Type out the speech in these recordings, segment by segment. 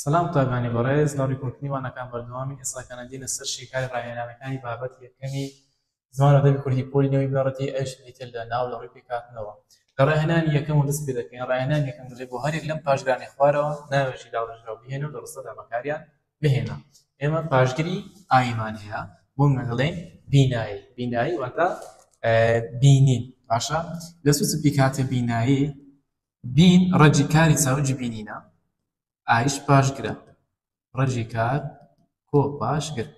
سلام تابانی بەڕێز لە ڕێکوردنیوانەکان بەردەوامی ئێستاکانە دینە سەر شێکاری ڕاهێنانەکانی بابەت یەکەمی زمان ئەدەبی کوردی پۆلینەوەی بنەڕەتی ئەش دیتر لە ناو لە ڕووی پێکهاتنەوە لە ڕاهێنانی یەکەم و دەست پێ دەکەین ڕاهێنانی یەکەم دەڵێ بۆ هەرێک لەم پاشگرانی خوارەوە ناوێژی داڕژراو بهێنە و لە ڕستەدا بەکاریان بهێنە. ئێمە پاشگری ئایمان هەیە بۆ منە دەڵێن بینایی. بینایی واتە بینین باشە لە سووچ پێکهاتە بینایی بین ڕەجی کاری چاوجی بینینە ئایش پاشگرە ڕەجی کار کۆ پاشگر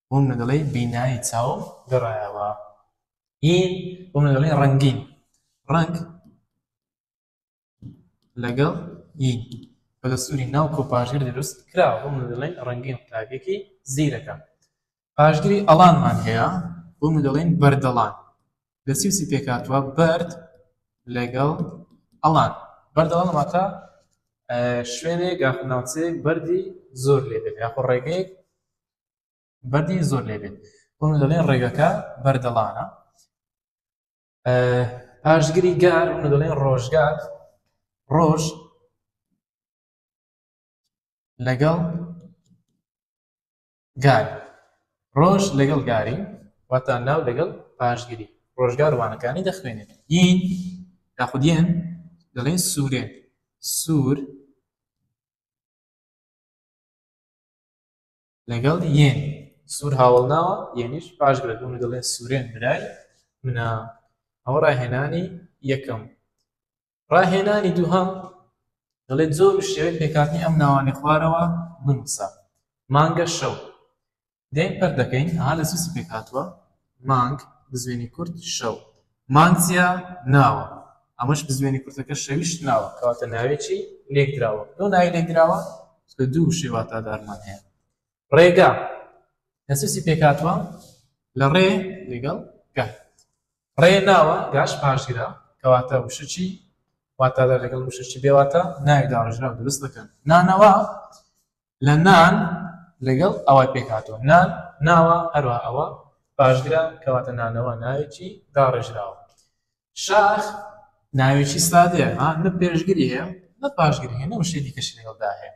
بۆ منە دەڵێ بینایی چاو گەڕایەوە. ئین بۆ منە دەڵێن ڕەنگین ڕەنگ لەگەڵ ئین بە دەستوری ناو کۆ پاشگر دروست کراوە بۆ منە دەڵێن ڕەنگین قوتابیەکی زیرەکە. پاشگری ئەڵانمان هەیە بۆ منە دەڵێن بەردەڵان لە سیوسی پێکهاتووە بەرد لەگەڵ ئەڵان. بەردەڵان واتە شوێنێک ناوچەیەک بەردی زۆر لێ بێت یاخۆ ڕێگەیەک بەردی زۆر لێ بێت بۆ منە دەڵێن ڕێگەکە بەردەڵانە. پاشگری گار بۆ منە دەڵێن ڕۆژگار ڕۆژ لەگەڵ گار ڕۆژ لەگەڵ گاری واتە ناو لەگەڵ پاشگری ڕۆژگار وانەکانی دەخوێنێت. یین یاخود یەن دەڵێن سوورێن سوور لەگەڵ یێن سوور هاوڵ ناوە یێنیش پاشگرە بۆ منە دەڵێن سوورێن برای منە. ئەوە ڕاهێنانی یەکەم. ڕاهێنانی دووهەم دەڵێت زۆر شێوەی پێکهاتنی ئەم ناوانەی خوارەوە بنووسە. مانگە شەو دێن پەر دەکەین ئەها لە سووسی پێکهاتووە مانگ بزوێنی کورد شەو مانگ چیە ناوە ئەمەش بزوێنی کورتەکە شەویشت ناوە کەواتە ناوێکی لێک دراوە دۆ ناوی لێک دراوە کە دوو شێواتە دارمان هەیە. ڕێگا لە سووسی پێکهاتووە لە ڕێ لەگەڵ گا ڕێ ناوە گاش پاشگرە کەواتە وشەچی واتادار لەگەڵ وشەچی بێواتە ناوی داڕژراو دروست دەکەن. نانەوە لە نان لەگەڵ ئەوای پێکهاتووە نان ناوە هەروە ئەوە پاشگرە کەواتە نانەوە ناوێکی داڕژراوە. شاخ ناوێکی سادەیە نە پێشگری هەیە نە پاشگری هەیە نە وشەی دیکەشی لەگەڵدا هەیە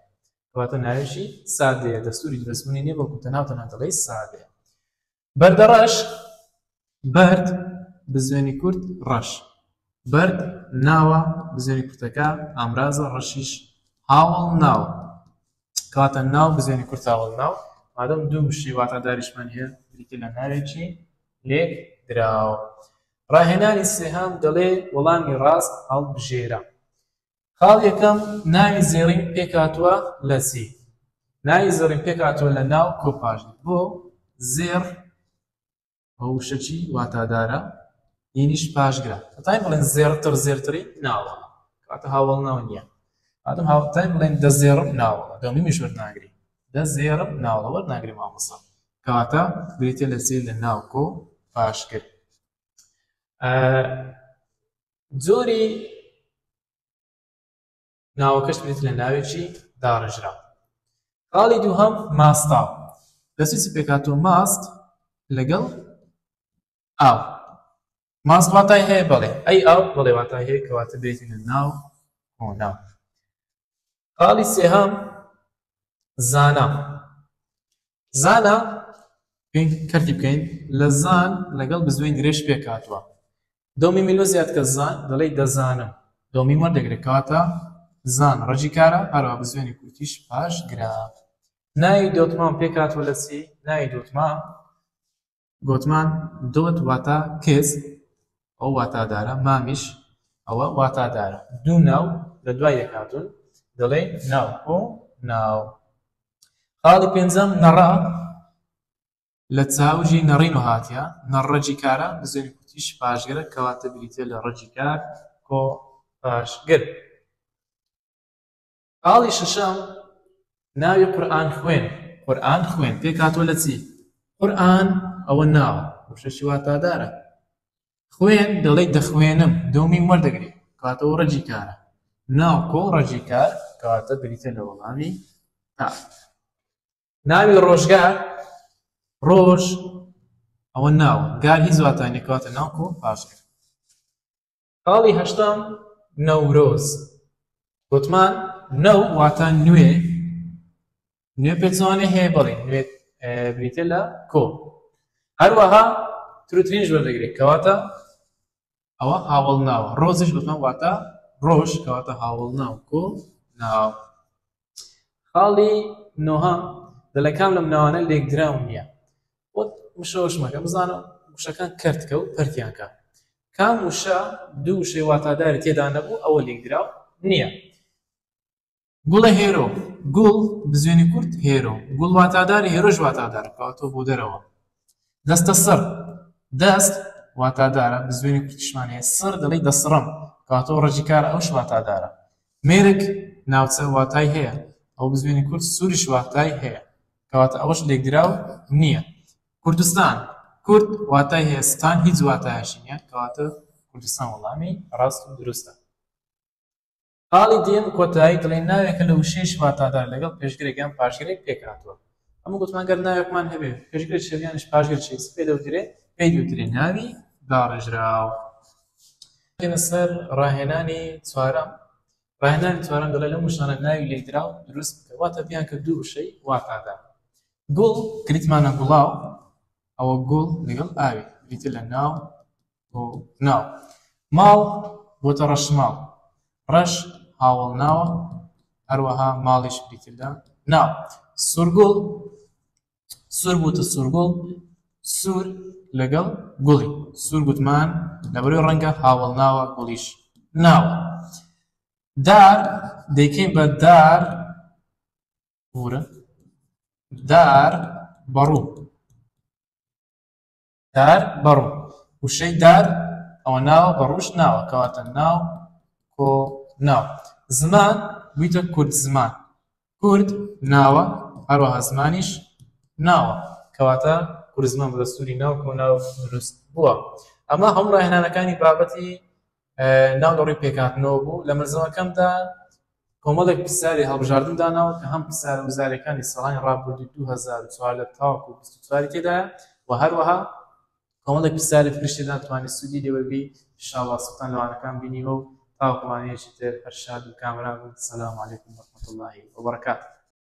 کەواتە ناوێکی سادەیە دەستوری دروستبوونی نییە بەڵکو تەنها دەڵێ سادەیە. بەردەڕەش بەرد بزوێنی کورد ڕەش بەرد ناوە بزوێنی کورتەکە ئامرازە ڕەشیش هاوڵ ناوە کەواتە ناو بزوێنی کورت هاوڵ ناو مادەم دوو شی واتاداریشمان هەیە بریتە لە ناوێکی لێک دراوە. ڕاهێنانی سێهەم دەڵێ وەڵامی ڕاست هەڵبژێرە. خاڵ یەکەم ناوی زێڕین پێکهاتووە لە چی؟ ناوی زێڕین پێکهاتووە لە ناو کۆپاشگر بۆ زێڕ ئەو وشەچی واتادارە یێنیش پاشگرە. هەتای بڵێن زێڕتر زێرتری ناوە کەواتە هاوڵ ناو نییە. ئادەم هاوتای بڵێن دەزێڕم ناوە دەمیمیش وەرناگری دەزێڕم ناوە وەرناگری مامۆستا کەواتە بریتە لە زێر لە ناو کۆ پاشگر. جۆری ناوەکەش بێت لە ناوێکی داڕژرا. خاڵی دووهەم ماستاو لە سووسی پێکهاتووە ماست لەگەڵ ئاو ماست واتای هەیە بەڵێ ئەی ئاو بەڵێ واتای هەیە کەواتە بێتینە ناو کۆناو. خاڵی سێهەم زانا زانا کەرتی بکەین لە زان لەگەڵ بزوێن درێژ پێکهاتووە دۆمی میلۆ زیاد کە زان دەڵێ دەزانم دۆمی وەردەگرێت کەواتە زان ڕەجی کارە هەروە بزوێنی کورتیش پاشگرە. ناوی دۆتمان پێکهاتووە لە چی؟ ناوی دۆتمان گۆتمان دۆت واتە کێز ئەو واتادارە مامیش ئەوە واتادارە دوو ناو لە دوای یەکهاتوون دەڵێ ناو کۆ ناو. خاڵی پێنجەم نەڕا لە چاوژی نەڕین و هاتیە نەڕەجی کارە بزوێنی کورتیش پاشگرە کەواتە بریتێ لە ڕەجی کار کۆ پاشگر. خاڵی شەشەم ناوی قورئان خوێن قورئان خوێن پێکهاتووە لە چی؟ قورئان ئەوە ناوە وشەشی واتادارە خوێن دەڵێ دەخوێنم دۆمی وەردەگری کەواتەوە ڕەجی کارە ناو کۆ ڕەجی کار کەواتە بریتە لە وەڵامی تا. ناوی ڕۆژگار ڕۆژ ئەوە ناوە گار هیچ واتانی کەواتە ناو کۆ پاشگر. خاڵی هەشتم نەورۆز گوتمان نەو واتە نوێ نوێ پێچوانێ هەیە بڵێ نوێ بریتە لە کۆ هەروەها تروترینش وەردەگرێت کەواتە ئەوە هاوڵ ناوە ڕۆزش بتمان واتە ڕۆژ کەواتە هاوڵ ناو کۆ ناو خاڵی نۆهەم دەڵەکان لەم ناوانە لێکدراو نییە بۆت مشەوەشمەکە بزانە وشەکان کەرتکە و پەرتیانکە کام وشە دوو وشەی واتاداری تێدا نەبوو ئەوە لێکدراو نییە گوڵە هێرۆ گوڵ بزوێنی کورت هێرۆ گوڵ واتاداری هێرۆژ واتادارە کەواتۆ بۆ دەرەوە دەستە سڕ دەست واتادارە بزوێنی کورتیشمان هەیە سڕ دەڵی دەسڕم کەواتۆ ڕەجی کارە ئەوش واتادارە مێرک ناوچە واتای هەیە ئەو بزوێنی کورد سووریش واتای هەیە کەواتە ئەوەش لێکدراو نییە کوردستان کورد واتای هەیە ستان هیچ واتایشی نییە کەواتە کوردستان وەڵامی ڕاست و دروستە حاڵی دێم کۆتایی دڵێن ناوێکە لە وشەیەش واتادار لەگەڵ پێشگرێک یان پاشگرێک پێکاتوە ئەمە گوتمان گەر ناوێکمان هەبێ پێشگرێک شەویانش پاشگرێک چێکس پێ دەوترێ پێی دوترێ ناوی داڕژراو دێمە سەر ڕاهێنانی چوارەم ڕاهێنانی چوارەم دەڵێ لەم وشانە ناوی لێکدراو دروست بکە واتە بیان کە دوو وشەی واتادار گوڵ کریتمانە گوڵاو ئەوە گوڵ لەگەڵ ئاوی بریتە لە ناو بۆ ناو ماڵ بۆتە ڕەشماڵ ڕەش هاوڵ ناوە هەروەها ماڵیش بریتە لە ناو سوورگوڵ سوور بووتە سوورگوڵ سوور لەگەڵ گوڵی سوور گوتمان لەبەرەوەی ڕەنگە هاوڵ ناوە گوڵیش ناوە دار دەیکەین بە دار ورە دار بەڕوو دار بەڕوو وشەی دار ئەوە ناوە بەڕووش ناوە کەواتە ناو کۆ ناو زمان بوویتە کورد زمان کورد ناوە هەروەها زمانیش ناوە کەواتە کورد زمان بە دەستوری ناو کۆ ناو دروست بووە ئەمە هەموو ڕاهێنانەکانی بابەتی ناو لەڕووی پێکهاتنەوە بوو لە مەرزەوەکەمدا کۆمەڵێک پرسیاری هەڵبژاردن داناوە کە هەم پرسیارە وزارەکانی ساڵانی ڕابردووی 2004 تاوەکو 24 تێدایە و هەروەها کۆمەڵێک پرسیاری فریشتی داتوانێت سوودی لێوەبی ئینشاءالله سوتان لەوانەکان بینیوە و تاوەکوانەیەکی تر هەر شاد و کامران بن. السلام علیکم ورحمة الله وبركاته.